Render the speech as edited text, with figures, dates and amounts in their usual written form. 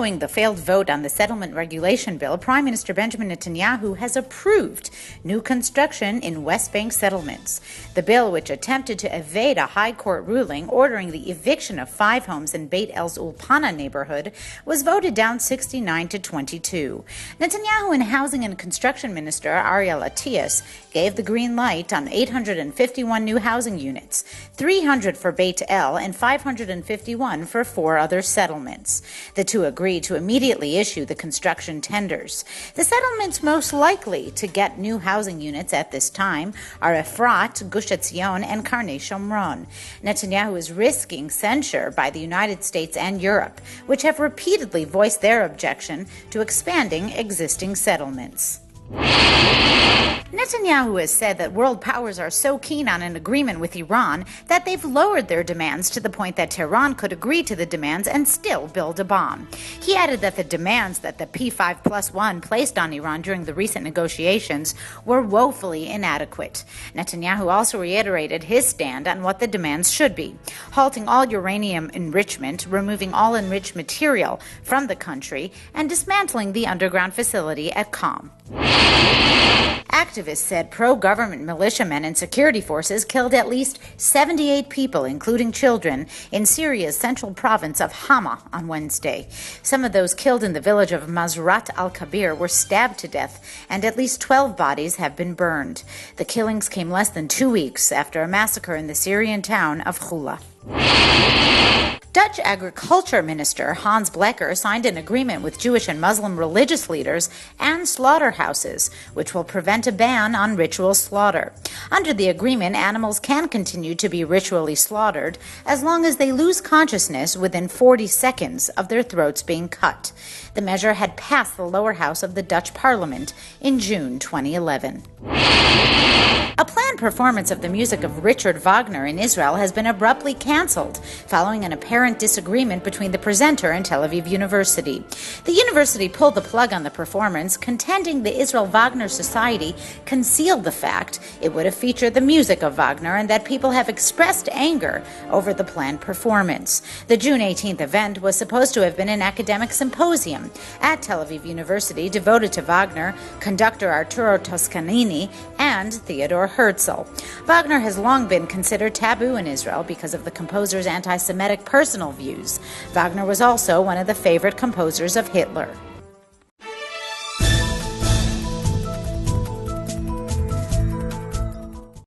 Following the failed vote on the settlement regulation bill, Prime Minister Benjamin Netanyahu has approved new construction in West Bank settlements. The bill, which attempted to evade a high court ruling ordering the eviction of 5 homes in Beit El's Ulpana neighborhood, was voted down 69 to 22. Netanyahu and Housing and Construction Minister Ariel Atias gave the green light on 851 new housing units, 300 for Beit El and 551 for 4 other settlements. The two agreed to immediately issue the construction tenders. The settlements most likely to get new housing units at this time are Efrat, Gush Etzion, and Karnei Shomron. Netanyahu is risking censure by the United States and Europe, which have repeatedly voiced their objection to expanding existing settlements. Netanyahu has said that world powers are so keen on an agreement with Iran that they've lowered their demands to the point that Tehran could agree to the demands and still build a bomb. He added that the demands that the P5+1 placed on Iran during the recent negotiations were woefully inadequate. Netanyahu also reiterated his stand on what the demands should be: halting all uranium enrichment, removing all enriched material from the country, and dismantling the underground facility at Qom. Activists said pro-government militiamen and security forces killed at least 78 people, including children, in Syria's central province of Hama on Wednesday. Some of those killed in the village of Mazrat al-Kabir were stabbed to death, and at least 12 bodies have been burned. The killings came less than 2 weeks after a massacre in the Syrian town of Khula. Dutch Agriculture Minister Hans Blekker signed an agreement with Jewish and Muslim religious leaders and slaughterhouses, which will prevent a ban on ritual slaughter. Under the agreement, animals can continue to be ritually slaughtered as long as they lose consciousness within 40 seconds of their throats being cut. The measure had passed the lower house of the Dutch Parliament in June 2011. A planned performance of the music of Richard Wagner in Israel has been abruptly canceled following an apparent disagreement between the presenter and Tel Aviv University. The university pulled the plug on the performance, contending the Israel Wagner Society concealed the fact it would have featured the music of Wagner and that people have expressed anger over the planned performance. The June 18th event was supposed to have been an academic symposium at Tel Aviv University devoted to Wagner, conductor Arturo Toscanini, and Theodor Herzl. Wagner has long been considered taboo in Israel because of the composer's anti-Semitic personal views. Wagner was also one of the favorite composers of Hitler.